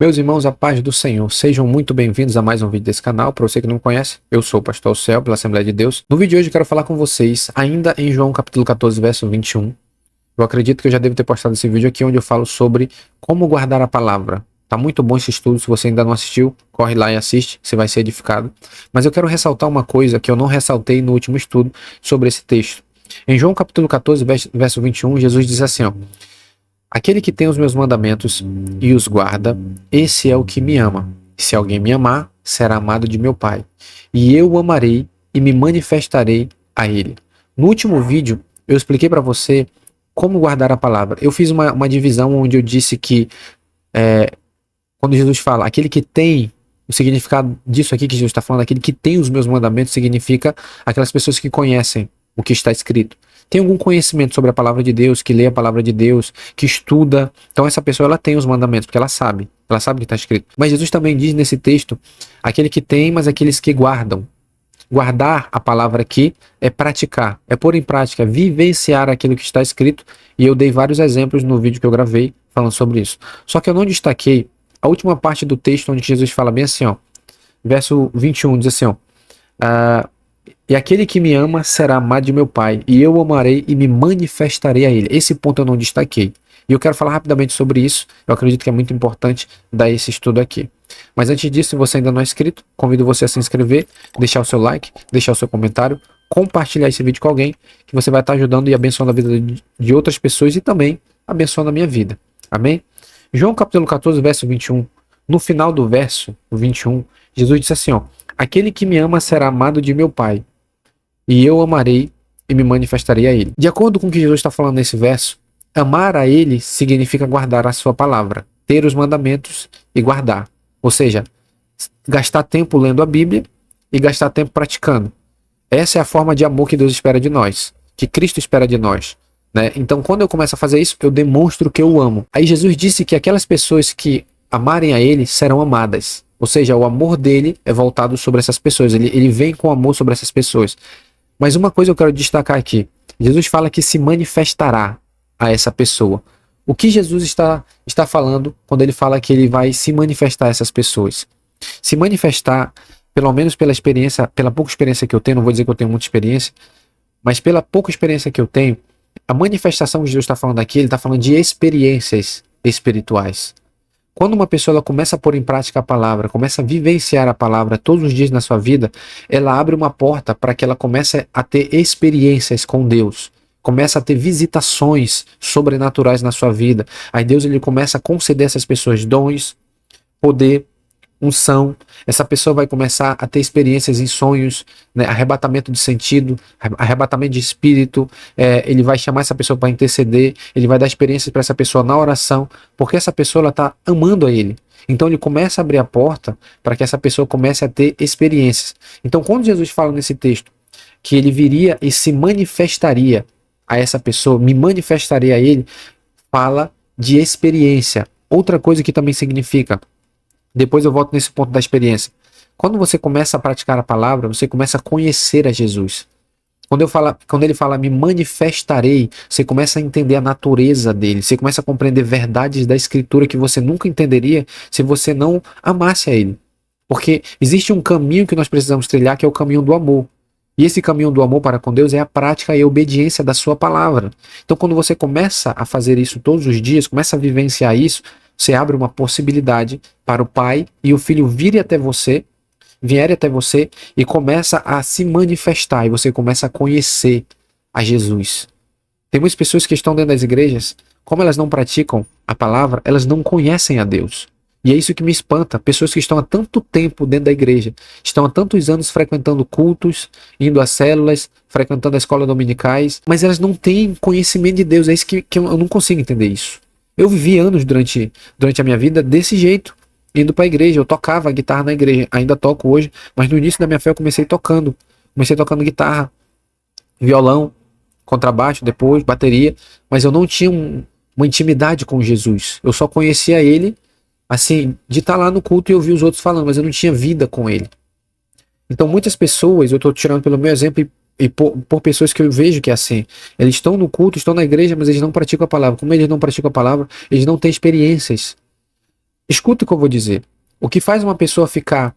Meus irmãos, a paz do Senhor, sejam muito bem-vindos a mais um vídeo desse canal. Para você que não me conhece, eu sou o Pastor Céu, pela Assembleia de Deus. No vídeo de hoje eu quero falar com vocês, ainda em João capítulo 14, verso 21. Eu acredito que eu já devo ter postado esse vídeo aqui, onde eu falo sobre como guardar a palavra. Tá muito bom esse estudo, se você ainda não assistiu, corre lá e assiste, você vai ser edificado. Mas eu quero ressaltar uma coisa que eu não ressaltei no último estudo sobre esse texto. Em João capítulo 14, verso 21, Jesus diz assim, ó: aquele que tem os meus mandamentos e os guarda, esse é o que me ama. Se alguém me amar, será amado de meu Pai. E eu o amarei e me manifestarei a ele. No último vídeo, eu expliquei para você como guardar a palavra. Eu fiz uma divisão onde eu disse que quando Jesus fala, aquele que tem, o significado disso aqui que Jesus está falando, aquele que tem os meus mandamentos, significa aquelas pessoas que conhecem o que está escrito. Tem algum conhecimento sobre a palavra de Deus, que lê a palavra de Deus, que estuda. Então essa pessoa ela tem os mandamentos, porque ela sabe o que está escrito. Mas Jesus também diz nesse texto, aquele que tem, mas aqueles que guardam. Guardar a palavra aqui é praticar, é pôr em prática, vivenciar aquilo que está escrito. E eu dei vários exemplos no vídeo que eu gravei falando sobre isso. Só que eu não destaquei a última parte do texto onde Jesus fala bem assim, ó, verso 21, diz assim, ó, e aquele que me ama será amado de meu Pai, e eu o amarei e me manifestarei a ele. Esse ponto eu não destaquei. E eu quero falar rapidamente sobre isso. Eu acredito que é muito importante dar esse estudo aqui. Mas antes disso, se você ainda não é inscrito, convido você a se inscrever, deixar o seu like, deixar o seu comentário, compartilhar esse vídeo com alguém, que você vai estar ajudando e abençoando a vida de outras pessoas e também abençoando a minha vida. Amém? João capítulo 14, verso 21. No final do verso 21, Jesus disse assim, ó: aquele que me ama será amado de meu Pai, e eu amarei e me manifestarei a ele. De acordo com o que Jesus está falando nesse verso, amar a ele significa guardar a sua palavra, ter os mandamentos e guardar. Ou seja, gastar tempo lendo a Bíblia e gastar tempo praticando. Essa é a forma de amor que Deus espera de nós, que Cristo espera de nós, né? Então, quando eu começo a fazer isso, eu demonstro que eu o amo. Aí Jesus disse que aquelas pessoas que amarem a ele serão amadas. Ou seja, o amor dele é voltado sobre essas pessoas. Ele vem com amor sobre essas pessoas. Mas uma coisa eu quero destacar aqui. Jesus fala que se manifestará a essa pessoa. O que Jesus está falando quando ele fala que ele vai se manifestar a essas pessoas? Se manifestar, pelo menos pela experiência, pela pouca experiência que eu tenho, não vou dizer que eu tenho muita experiência, mas pela pouca experiência que eu tenho, a manifestação que Jesus está falando aqui, ele está falando de experiências espirituais. Quando uma pessoa ela começa a pôr em prática a palavra, começa a vivenciar a palavra todos os dias na sua vida, ela abre uma porta para que ela comece a ter experiências com Deus. Começa a ter visitações sobrenaturais na sua vida. Aí Deus ele começa a conceder a essas pessoas dons, poder, unção. Essa pessoa vai começar a ter experiências em sonhos, né? Arrebatamento de sentido, arrebatamento de espírito. Ele vai chamar essa pessoa para interceder, ele vai dar experiências para essa pessoa na oração, porque essa pessoa ela está amando a ele. Então ele começa a abrir a porta para que essa pessoa comece a ter experiências. Então quando Jesus fala nesse texto que ele viria e se manifestaria a essa pessoa, me manifestaria a ele, fala de experiência. Outra coisa que também significa, depois eu volto nesse ponto da experiência. Quando você começa a praticar a palavra, você começa a conhecer a Jesus. Quando ele fala me manifestarei, você começa a entender a natureza dele, você começa a compreender verdades da escritura que você nunca entenderia se você não amasse a ele. Porque existe um caminho que nós precisamos trilhar, que é o caminho do amor. E esse caminho do amor para com Deus é a prática e a obediência da sua palavra. Então quando você começa a fazer isso todos os dias, começa a vivenciar isso, você abre uma possibilidade para o Pai e o Filho vierem até você e começa a se manifestar, e você começa a conhecer a Jesus. Tem muitas pessoas que estão dentro das igrejas, como elas não praticam a palavra, elas não conhecem a Deus. E é isso que me espanta, pessoas que estão há tanto tempo dentro da igreja, estão há tantos anos frequentando cultos, indo às células, frequentando a escola dominicais, mas elas não têm conhecimento de Deus. É isso que eu não consigo entender isso. Eu vivi anos durante a minha vida desse jeito, indo para a igreja. Eu tocava guitarra na igreja, ainda toco hoje, mas no início da minha fé eu comecei tocando guitarra, violão, contrabaixo, depois bateria, mas eu não tinha uma intimidade com Jesus. Eu só conhecia ele, assim, de estar lá no culto e ouvir os outros falando, mas eu não tinha vida com ele. Então muitas pessoas, eu estou tirando pelo meu exemplo e por pessoas que eu vejo que é assim, eles estão no culto, estão na igreja, mas eles não praticam a palavra. Como eles não praticam a palavra, eles não têm experiências. Escuta o que eu vou dizer. O que faz uma pessoa ficar,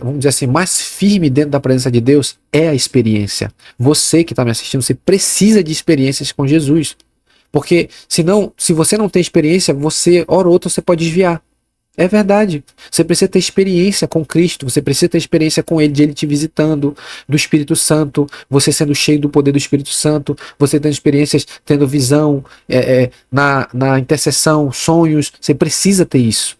vamos dizer assim, mais firme dentro da presença de Deus é a experiência. Você que está me assistindo, você precisa de experiências com Jesus. Porque senão, se você não tem experiência, você, hora ou outra, você pode desviar. É verdade. Você precisa ter experiência com Cristo, você precisa ter experiência com Ele, de Ele te visitando, do Espírito Santo, você sendo cheio do poder do Espírito Santo, você tendo experiências, tendo visão, na intercessão, sonhos. Você precisa ter isso.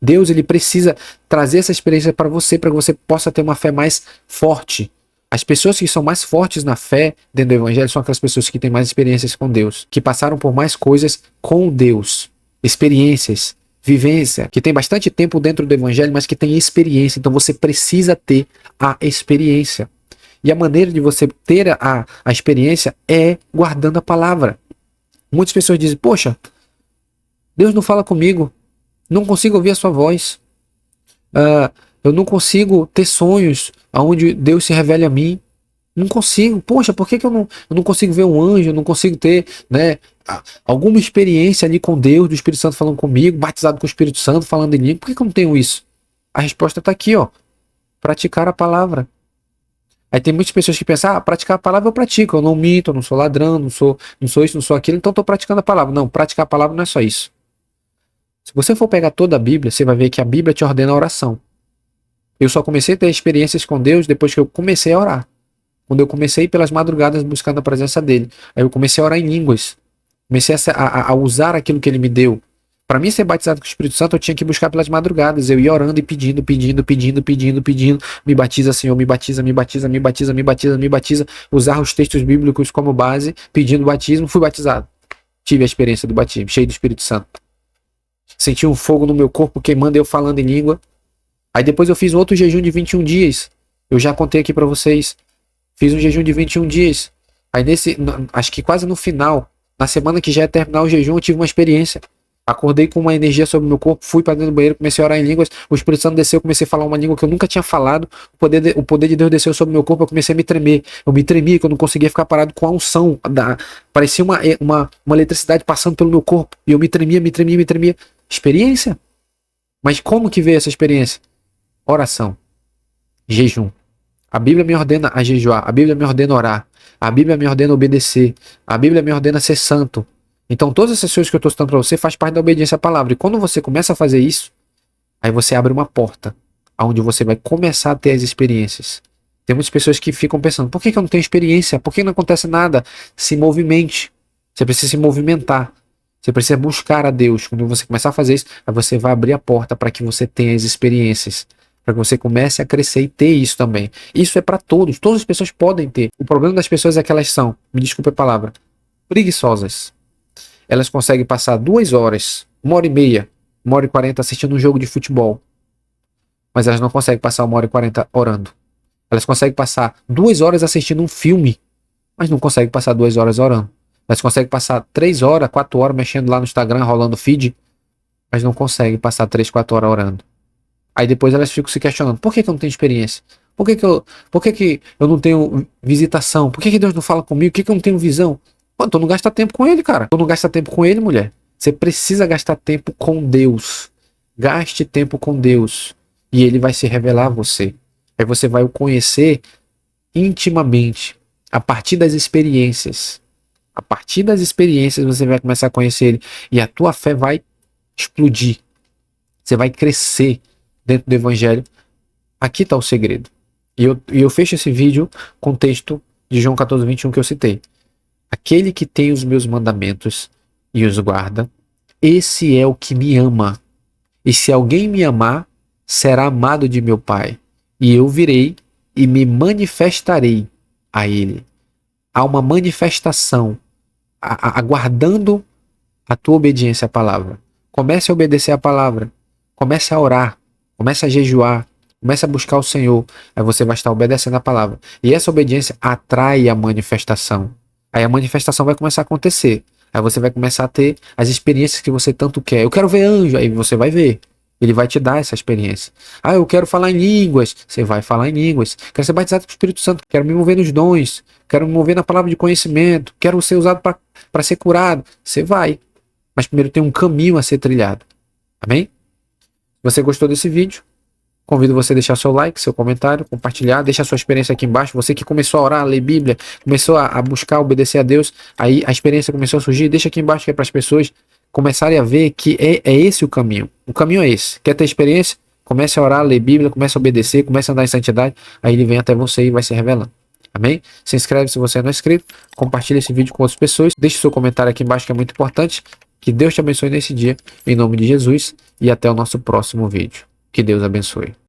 Deus, ele precisa trazer essa experiência para você que você possa ter uma fé mais forte. As pessoas que são mais fortes na fé dentro do Evangelho são aquelas pessoas que têm mais experiências com Deus, que passaram por mais coisas com Deus, experiências, vivência, que tem bastante tempo dentro do Evangelho, mas que tem experiência. Então você precisa ter a experiência. E a maneira de você ter a experiência é guardando a palavra. Muitas pessoas dizem, poxa, Deus não fala comigo, não consigo ouvir a sua voz, eu não consigo ter sonhos onde Deus se revele a mim. Não consigo. Poxa, por que eu não consigo ver um anjo? Eu não consigo ter, né, alguma experiência ali com Deus, do Espírito Santo falando comigo, batizado com o Espírito Santo, falando em língua. Por que eu não tenho isso? A resposta está aqui, ó. Praticar a palavra. Aí tem muitas pessoas que pensam, praticar a palavra eu pratico. Eu não minto, eu não sou ladrão, não sou isso, não sou aquilo, então estou praticando a palavra. Não, praticar a palavra não é só isso. Se você for pegar toda a Bíblia, você vai ver que a Bíblia te ordena a oração. Eu só comecei a ter experiências com Deus depois que eu comecei a orar. Quando eu comecei pelas madrugadas buscando a presença dele. Aí eu comecei a orar em línguas. Comecei a usar aquilo que ele me deu. Para mim ser batizado com o Espírito Santo, eu tinha que buscar pelas madrugadas. Eu ia orando e pedindo. Me batiza, Senhor, me batiza. Usar os textos bíblicos como base, pedindo batismo. Fui batizado. Tive a experiência do batismo, cheio do Espírito Santo. Senti um fogo no meu corpo queimando, eu falando em língua. Aí depois eu fiz um outro jejum de 21 dias. Eu já contei aqui para vocês. Fiz um jejum de 21 dias. Aí acho que quase no final, na semana que já ia terminar o jejum, eu tive uma experiência. Acordei com uma energia sobre o meu corpo, fui para dentro do banheiro, comecei a orar em línguas, o Espírito Santo desceu, eu comecei a falar uma língua que eu nunca tinha falado, o poder de Deus desceu sobre o meu corpo, eu comecei a me tremer. Eu me tremia, que eu não conseguia ficar parado com a unção. Parecia uma eletricidade passando pelo meu corpo. E eu me tremia. Experiência. Mas como que veio essa experiência? Oração. Jejum. A Bíblia me ordena a jejuar, a Bíblia me ordena orar, a Bíblia me ordena obedecer, a Bíblia me ordena ser santo. Então todas essas coisas que eu estou citando para você faz parte da obediência à palavra. E quando você começa a fazer isso, aí você abre uma porta, onde você vai começar a ter as experiências. Tem muitas pessoas que ficam pensando, por que eu não tenho experiência? Por que não acontece nada? Se movimente. Você precisa se movimentar. Você precisa buscar a Deus. Quando você começar a fazer isso, aí você vai abrir a porta para que você tenha as experiências. Para que você comece a crescer e ter isso também. Isso é para todos. Todas as pessoas podem ter. O problema das pessoas é que elas são, me desculpe a palavra, preguiçosas. Elas conseguem passar 2 horas, 1h30, 1h40 assistindo um jogo de futebol. Mas elas não conseguem passar 1h40 orando. Elas conseguem passar 2 horas assistindo um filme, mas não conseguem passar 2 horas orando. Elas conseguem passar 3 horas, 4 horas mexendo lá no Instagram, rolando feed, mas não conseguem passar 3, 4 horas orando. Aí depois elas ficam se questionando, por que eu não tenho experiência? Por que eu não tenho visitação? Por que Deus não fala comigo? Por que eu não tenho visão? Pô, tu não gasta tempo com ele, cara. Tu não gasta tempo com ele, mulher. Você precisa gastar tempo com Deus. Gaste tempo com Deus. E ele vai se revelar a você. Aí você vai o conhecer intimamente. A partir das experiências. A partir das experiências você vai começar a conhecer ele. E a tua fé vai explodir. Você vai crescer dentro do Evangelho. Aqui está o segredo. E eu fecho esse vídeo com o texto de João 14:21 que eu citei. Aquele que tem os meus mandamentos e os guarda, esse é o que me ama. E se alguém me amar, será amado de meu Pai. E eu virei e me manifestarei a ele. Há uma manifestação, aguardando a tua obediência à palavra. Comece a obedecer à palavra. Comece a orar. Comece a jejuar. Comece a buscar o Senhor. Aí você vai estar obedecendo a palavra. E essa obediência atrai a manifestação. Aí a manifestação vai começar a acontecer. Aí você vai começar a ter as experiências que você tanto quer. Eu quero ver anjo. Aí você vai ver. Ele vai te dar essa experiência. Eu quero falar em línguas. Você vai falar em línguas. Quero ser batizado com o Espírito Santo. Quero me mover nos dons. Quero me mover na palavra de conhecimento. Quero ser usado para ser curado. Você vai. Mas primeiro tem um caminho a ser trilhado. Amém? você gostou desse vídeo, convido você a deixar seu like, seu comentário, compartilhar, deixar sua experiência aqui embaixo. Você que começou a orar, a ler Bíblia, começou a buscar obedecer a Deus, aí a experiência começou a surgir, deixa aqui embaixo que é para as pessoas começarem a ver que é esse o caminho. O caminho é esse. Quer ter experiência? Comece a orar, a ler Bíblia, comece a obedecer, comece a andar em santidade, aí ele vem até você e vai se revelando. Amém? Se inscreve se você não é inscrito, compartilha esse vídeo com outras pessoas, deixe seu comentário aqui embaixo que é muito importante. Que Deus te abençoe nesse dia, em nome de Jesus, e até o nosso próximo vídeo. Que Deus abençoe.